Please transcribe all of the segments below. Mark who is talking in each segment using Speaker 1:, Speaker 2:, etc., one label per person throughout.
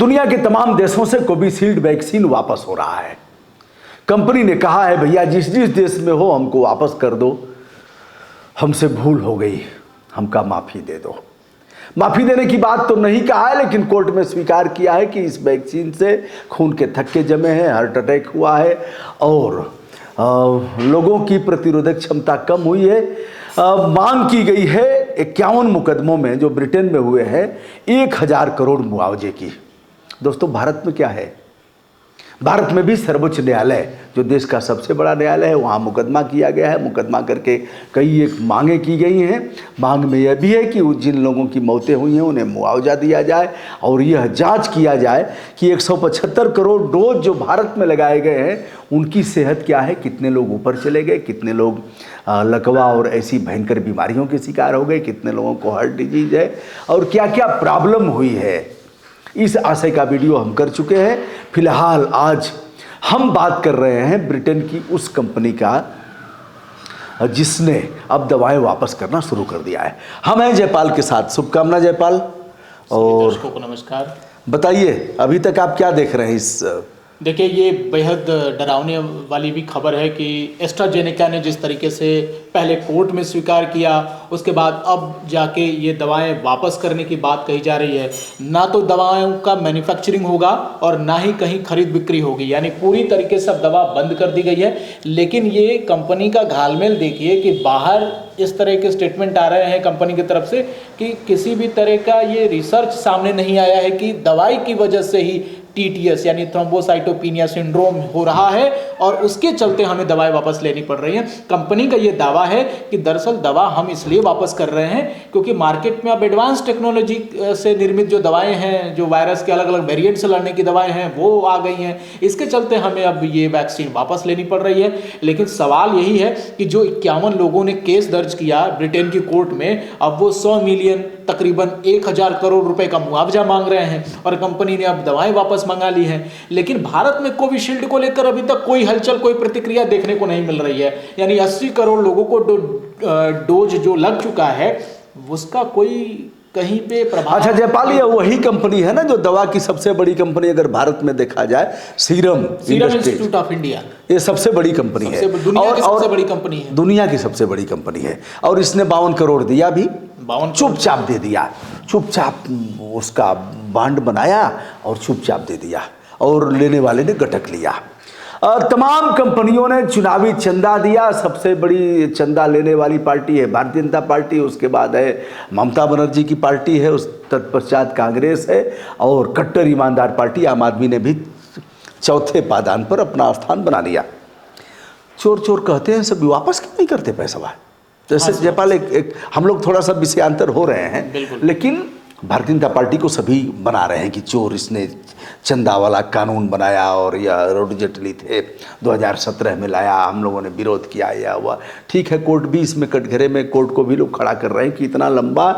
Speaker 1: दुनिया के तमाम देशों से कोविशील्ड वैक्सीन वापस हो रहा है। कंपनी ने कहा है भैया जिस जिस देश में हो हमको वापस कर दो, हमसे भूल हो गई, हमका माफ़ी दे दो। माफ़ी देने की बात तो नहीं कहा है, लेकिन कोर्ट में स्वीकार किया है कि इस वैक्सीन से खून के थक्के जमे हैं, हार्ट अटैक हुआ है और लोगों की प्रतिरोधक क्षमता कम हुई है। मांग की गई है 51 मुकदमों में जो ब्रिटेन में हुए हैं 1000 करोड़ मुआवजे की। दोस्तों भारत में क्या है, भारत में भी सर्वोच्च न्यायालय जो देश का सबसे बड़ा न्यायालय है वहाँ मुकदमा किया गया है। मुकदमा करके कई एक मांगें की गई हैं। मांग में यह भी है कि जिन लोगों की मौतें हुई हैं उन्हें मुआवजा दिया जाए और यह जांच किया जाए कि 175 करोड़ डोज जो भारत में लगाए गए हैं उनकी सेहत क्या है, कितने लोग ऊपर चले गए, कितने लोग लकवा और ऐसी भयंकर बीमारियों के शिकार हो गए, कितने लोगों को हार्ट डिजीज है और क्या क्या प्रॉब्लम हुई है। इस आशय का वीडियो हम कर चुके हैं। फिलहाल आज हम बात कर रहे हैं ब्रिटेन की उस कंपनी का जिसने अब दवाएं वापस करना शुरू कर दिया है। हम हैं जयपाल के साथ। शुभकामना जयपाल। और
Speaker 2: दर्शकों को नमस्कार।
Speaker 1: बताइए अभी तक आप क्या देख रहे हैं इस
Speaker 2: देखिए ये बेहद डरावने वाली भी खबर है कि एस्ट्राजेनेका ने जिस तरीके से पहले कोर्ट में स्वीकार किया, उसके बाद अब जाके ये दवाएं वापस करने की बात कही जा रही है। ना तो दवाओं का मैन्युफैक्चरिंग होगा और ना ही कहीं खरीद बिक्री होगी, यानी पूरी तरीके से अब दवा बंद कर दी गई है। लेकिन ये कंपनी का घालमेल देखिए कि बाहर इस तरह के स्टेटमेंट आ रहे हैं कंपनी की तरफ से कि किसी भी तरह का ये रिसर्च सामने नहीं आया है कि दवाई की वजह से ही TTS यानी थ्रोम्बोसाइटोपिनिया सिंड्रोम हो रहा है और उसके चलते हमें दवाएं वापस लेनी पड़ रही हैं। कंपनी का ये दावा है कि दरअसल दवा हम इसलिए वापस कर रहे हैं क्योंकि मार्केट में अब एडवांस टेक्नोलॉजी से निर्मित जो दवाएं हैं, जो वायरस के अलग अलग वेरिएंट से लड़ने की दवाएं हैं वो आ गई हैं। इसके चलते हमें अब ये वैक्सीन वापस लेनी पड़ रही है। लेकिन सवाल यही है कि जो 51 लोगों ने केस दर्ज किया ब्रिटेन की कोर्ट में, अब वो 100 मिलियन तकरीबन 1000 करोड़ रुपए का मुआवजा मांग रहे हैं और कंपनी ने अब दवाएं वापस मंगा ली है। लेकिन भारत में कोविशील्ड को लेकर अभी तक कोई हलचल, कोई प्रतिक्रिया देखने को नहीं मिल रही है। यानी 80 करोड़ लोगों को डोज जो लग चुका है उसका कोई कहीं पे प्रभाव। अच्छा
Speaker 1: जयपाल, ये वही कंपनी है ना जो दवा की सबसे बड़ी कंपनी अगर भारत में देखा जाए, सीरम
Speaker 2: इंस्टीट्यूट ऑफ इंडिया,
Speaker 1: ये सबसे बड़ी कंपनी है,
Speaker 2: दुनिया की सबसे बड़ी कंपनी है,
Speaker 1: दुनिया की सबसे बड़ी कंपनी है। और इसने 52 करोड़ दिया भी, चुपचाप दे दिया, चुपचाप उसका बांड बनाया और चुपचाप दे दिया और लेने वाले ने गटक लिया। और तमाम कंपनियों ने चुनावी चंदा दिया। सबसे बड़ी चंदा लेने वाली पार्टी है भारतीय जनता पार्टी, उसके बाद है ममता बनर्जी की पार्टी है, उस तत्पश्चात कांग्रेस है और कट्टर ईमानदार पार्टी आम आदमी ने भी चौथे पायदान पर अपना स्थान बना लिया। चोर चोर कहते हैं, सभी वापस क्यों नहीं करते पैसा? जैसे जयपाल एक हम लोग थोड़ा सा विषयांतर हो रहे हैं, लेकिन भारतीय जनता पार्टी को सभी बना रहे हैं कि चोर, इसने चंदा वाला कानून बनाया और यह रोड जटली थे 2017 में लाया, हम लोगों ने विरोध किया, या हुआ। ठीक है, कोर्ट भी इसमें कटघरे में कोर्ट को भी लोग खड़ा कर रहे हैं कि इतना लंबा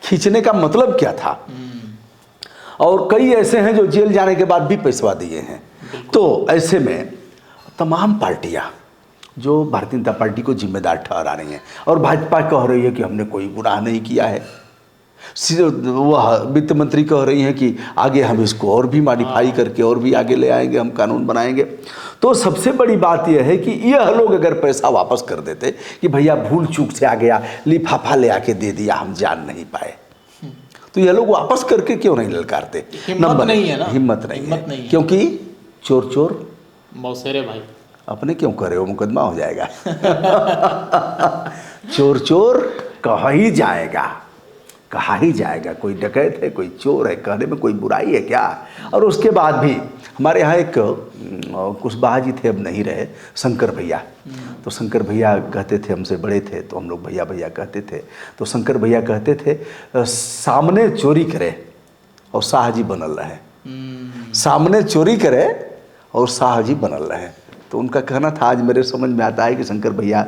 Speaker 1: खींचने का मतलब क्या था। और कई ऐसे हैं जो जेल जाने के बाद भी पैसवा दिए हैं। तो ऐसे में तमाम पार्टियाँ जो भारतीय जनता पार्टी को जिम्मेदार ठहरा रही हैं और भाजपा कह रही है कि हमने कोई गुनाह नहीं किया है, वह वित्त मंत्री कह रही हैं कि आगे हम इसको और भी मॉडिफाई करके और भी आगे ले आएंगे, हम कानून बनाएंगे। तो सबसे बड़ी बात यह है कि यह लोग अगर पैसा वापस कर देते कि भैया भूल चूक से आ गया, लिफाफा ले आके दे दिया, हम जान नहीं पाए, तो यह लोग वापस करके क्यों नहीं ललकारते?
Speaker 2: हिम्मत नहीं है ना,
Speaker 1: हिम्मत नहीं है, क्योंकि चोर चोर
Speaker 2: मौसेरे भाई
Speaker 1: अपने क्यों करे, वो मुकदमा हो जाएगा। चोर चोर कहा ही जाएगा, कहा ही जाएगा। कोई डकैत है, कोई चोर है, कहने में कोई बुराई है क्या? और उसके बाद भी हमारे यहाँ एक कुशवाहा जी थे, अब नहीं रहे, शंकर भैया। तो शंकर भैया कहते थे, हमसे बड़े थे तो हम लोग भैया भैया कहते थे। तो शंकर भैया कहते थे सामने चोरी करे और शाह जी बनल रहे, सामने चोरी करे और शाह जी बनल रहे। तो उनका कहना था, आज मेरे समझ में आता है कि शंकर भैया,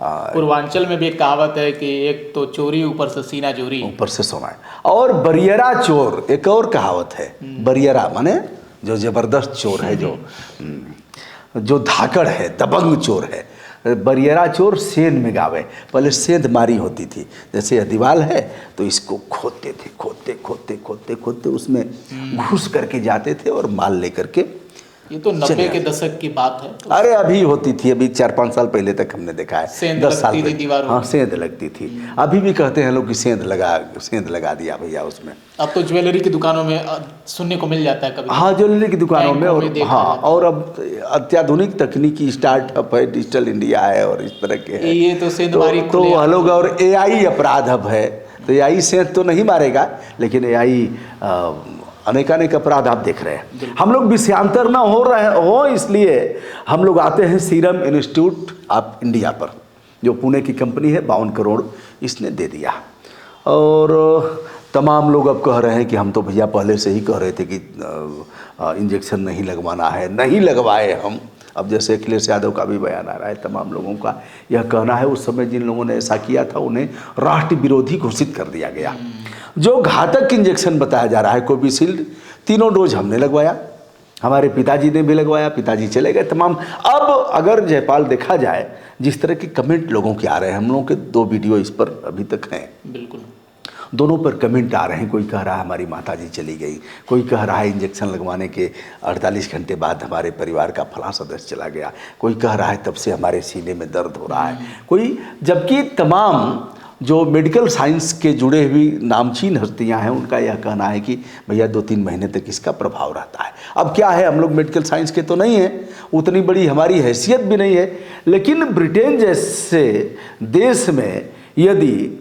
Speaker 2: पूर्वांचल में भी एक कहावत है कि एक तो चोरी ऊपर से सीना चोरी,
Speaker 1: ऊपर से सोना है। और बरियरा चोर एक और कहावत है। बरियरा माने जो जबरदस्त चोर है, जो धाकड़ है, दबंग चोर है। बरियरा चोर सेंध में गावे। पहले सेंध मारी होती थी, जैसे यह दीवार है तो इसको खोदते थे, खोदते उसमें घुस करके जाते थे और माल लेकर के।
Speaker 2: ये तो 90 के दशक की बात है।
Speaker 1: अरे अभी होती थी, अभी 4-5 साल पहले तक हमने देखा है,
Speaker 2: सेंध
Speaker 1: 10 साल
Speaker 2: लगती थी
Speaker 1: पहले।
Speaker 2: दीवारों
Speaker 1: हाँ
Speaker 2: में।
Speaker 1: सेंध लगती थी। अभी भी कहते हैं लोग कि सेंध लगा दिया भैया उसमें।
Speaker 2: अब तो ज्वेलरी की दुकानों में सुनने को मिल जाता है कभी।
Speaker 1: हाँ ज्वेलरी की दुकानों में,
Speaker 2: बैंकों
Speaker 1: और
Speaker 2: में देखा
Speaker 1: हाँ,
Speaker 2: जाता है।
Speaker 1: और अब अत्याधुनिक तकनीकी स्टार्टअप है, डिजिटल इंडिया है और इस तरह के है।
Speaker 2: ये तो सेंधमारी
Speaker 1: तो लोग, और एआई अपराध अब है, तो एआई सेंध तो नहीं मारेगा, लेकिन एआई अनेकानेक अपराध आप देख रहे हैं। हम लोग विषयांतर ना हो इसलिए हम लोग आते हैं सीरम इंस्टीट्यूट ऑफ इंडिया पर, जो पुणे की कंपनी है, 52 करोड़ इसने दे दिया। और तमाम लोग अब कह रहे हैं कि हम तो भैया पहले से ही कह रहे थे कि इंजेक्शन नहीं लगवाना है, नहीं लगवाए हम। अब जैसे अखिलेश यादव का भी बयान आ रहा है, तमाम लोगों का यह कहना है उस समय जिन लोगों ने ऐसा किया था उन्हें राष्ट्र विरोधी घोषित कर दिया गया। जो घातक इंजेक्शन बताया जा रहा है कोविशील्ड, 3 डोज हमने लगवाया, हमारे पिताजी ने भी लगवाया, पिताजी चले गए तमाम। अब अगर जयपाल देखा जाए जिस तरह के कमेंट लोगों के आ रहे हैं, हम लोगों के 2 वीडियो इस पर अभी तक हैं,
Speaker 2: बिल्कुल
Speaker 1: दोनों पर कमेंट आ रहे हैं। कोई कह रहा है हमारी माताजी चली गई, कोई कह रहा है इंजेक्शन लगवाने के 48 घंटे बाद हमारे परिवार का फलां सदस्य चला गया, कोई कह रहा है तब से हमारे सीने में दर्द हो रहा है, कोई, जबकि तमाम जो मेडिकल साइंस के जुड़े हुई नामचीन हस्तियां हैं उनका यह कहना है कि भैया 2-3 महीने तक इसका प्रभाव रहता है। अब क्या है, हम लोग मेडिकल साइंस के तो नहीं हैं, उतनी बड़ी हमारी हैसियत भी नहीं है, लेकिन ब्रिटेन जैसे देश में यदि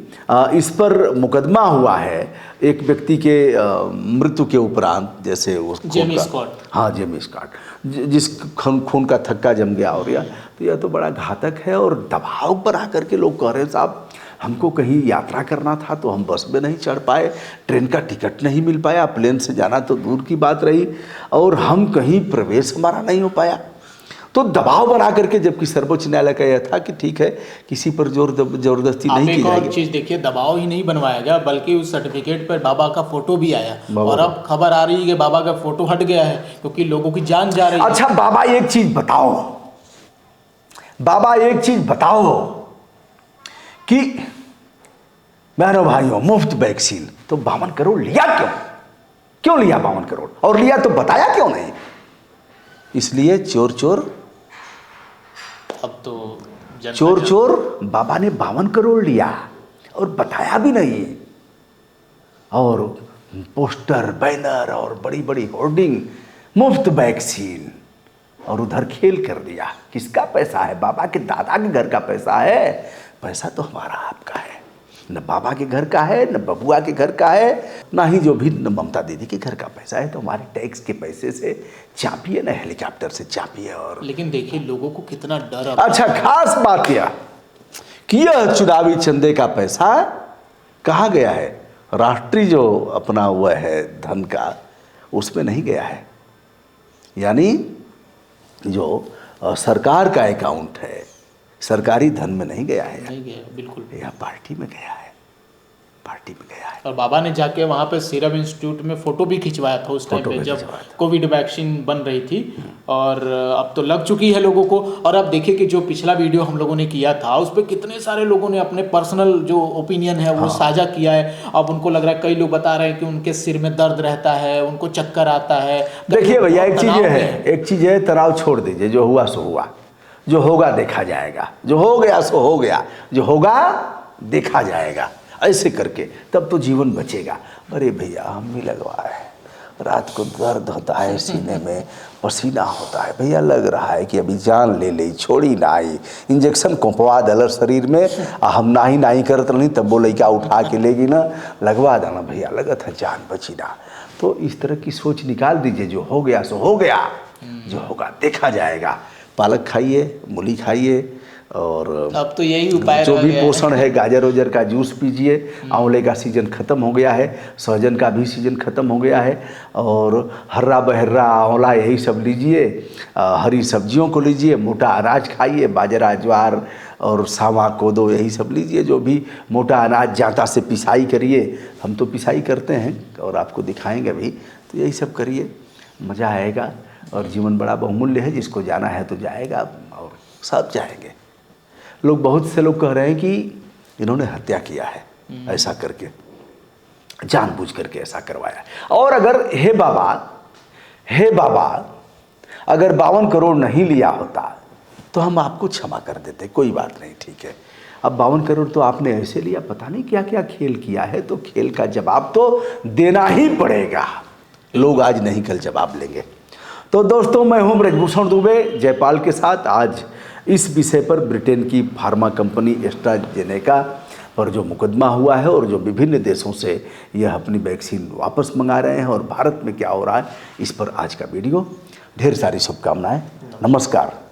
Speaker 1: इस पर मुकदमा हुआ है एक व्यक्ति के मृत्यु के उपरांत, जैसे उस
Speaker 2: जेमी स्कॉट,
Speaker 1: हाँ जेमी स्कॉट, जिस खून का थक्का जम गया और तो यह तो बड़ा घातक है। और दबाव पर आकर के लोग कह रहे हैं साहब हमको कहीं यात्रा करना था तो हम बस में नहीं चढ़ पाए, ट्रेन का टिकट नहीं मिल पाया, प्लेन से जाना तो दूर की बात रही, और हम कहीं प्रवेश हमारा नहीं हो पाया। तो दबाव बना करके, जबकि सर्वोच्च न्यायालय का यह था कि ठीक है किसी पर जबरदस्ती नहीं की जाएगी।
Speaker 2: एक चीज़ देखिए, दबाव ही नहीं बनवाया गया बल्कि उस सर्टिफिकेट पर बाबा का फोटो भी आया, और अब खबर आ रही है कि बाबा का फोटो हट गया है क्योंकि लोगों की जान जा रही है।
Speaker 1: अच्छा बाबा एक चीज बताओ, बाबा एक चीज बताओ कि बहनों भाइयों, मुफ्त वैक्सीन तो 52 करोड़ लिया क्यों लिया 52 करोड़, और लिया तो बताया क्यों नहीं? इसलिए चोर
Speaker 2: अब तो
Speaker 1: चोर बाबा ने 52 करोड़ लिया और बताया भी नहीं, और पोस्टर बैनर और बड़ी बड़ी होर्डिंग, मुफ्त वैक्सीन, और उधर खेल कर दिया। किसका पैसा है? बाबा के दादा के घर का पैसा है। पैसा तो हमारा आपका है, न बाबा के घर का है, न बबुआ के घर का है, ना ही जो भी न ममता दीदी के घर का पैसा है। तो हमारे टैक्स के पैसे से चापिए, न हेलीकॉप्टर से चापिए। और
Speaker 2: लेकिन देखिए लोगों को कितना डर।
Speaker 1: अच्छा खास बात यह कि यह चुनावी चंदे का पैसा कहाँ गया है? राष्ट्रीय जो अपना हुआ है धन का, उसमें नहीं गया है, यानी जो सरकार का अकाउंट है, सरकारी धन में नहीं गया है,
Speaker 2: नहीं गया, बिल्कुल
Speaker 1: यह पार्टी में गया है, पार्टी में गया है।
Speaker 2: और बाबा ने जाके वहाँ पे सीरम इंस्टीट्यूट में फ़ोटो भी खिंचवाया था उस टाइम पे जब कोविड वैक्सीन बन रही थी, और अब तो लग चुकी है लोगों को। और अब देखिए कि जो पिछला वीडियो हम लोगों ने किया था उस पर कितने सारे लोगों ने अपने पर्सनल जो ओपिनियन है वो साझा किया है। अब उनको लग रहा है, कई लोग बता रहे हैं कि उनके सिर में दर्द रहता है, उनको चक्कर आता है।
Speaker 1: देखिए भैया एक चीज़ है, तनाव छोड़ दीजिए, जो हुआ सो हुआ, जो होगा देखा जाएगा, जो हो गया सो हो गया, जो होगा देखा जाएगा, ऐसे करके तब तो जीवन बचेगा। अरे भैया हम भी लगवाए, रात को दर्द होता है सीने में, पसीना होता है भैया, लग रहा है कि अभी जान ले ली, छोड़ी ना आई, इंजेक्शन कोंपवा दलर शरीर में, हम नाही करत नहीं, तब वो लड़का उठा के लेगी ना, लगवा देना भैया, लगत है जान बची ना। तो इस तरह की सोच निकाल दीजिए, जो हो गया सो हो गया, जो होगा देखा जाएगा। पालक खाइए, मूली खाइए, और
Speaker 2: अब तो यही उपाय
Speaker 1: जो भी पोषण है, गाजर वजर का जूस पीजिए, आंवले का सीजन ख़त्म हो गया है, सहजन का भी सीजन ख़त्म हो गया है, और हर्रा बहर्रा आंवला यही सब लीजिए, हरी सब्जियों को लीजिए, मोटा अनाज खाइए, बाजरा ज्वार और सावा कोदो यही सब लीजिए, जो भी मोटा अनाज जाता से पिसाई करिए, हम तो पिसाई करते हैं और आपको दिखाएंगे भी, तो यही सब करिए, मज़ा आएगा। और जीवन बड़ा बहुमूल्य है, जिसको जाना है तो जाएगा, और सब जाएंगे। लोग, बहुत से लोग कह रहे हैं कि इन्होंने हत्या किया है, ऐसा करके जानबूझ करके ऐसा करवाया। और अगर हे बाबा अगर 52 करोड़ नहीं लिया होता तो हम आपको क्षमा कर देते, कोई बात नहीं, ठीक है। अब 52 करोड़ तो आपने ऐसे लिया, पता नहीं क्या क्या खेल किया है, तो खेल का जवाब तो देना ही पड़ेगा। लोग आज नहीं कल जवाब लेंगे। तो दोस्तों, मैं हूं ब्रजभूषण दुबे जयपाल के साथ आज इस विषय पर ब्रिटेन की फार्मा कंपनी एस्ट्राजेनेका पर जो मुकदमा हुआ है और जो विभिन्न देशों से यह अपनी वैक्सीन वापस मंगा रहे हैं और भारत में क्या हो रहा है, इस पर आज का वीडियो। ढेर सारी शुभकामनाएं। नमस्कार।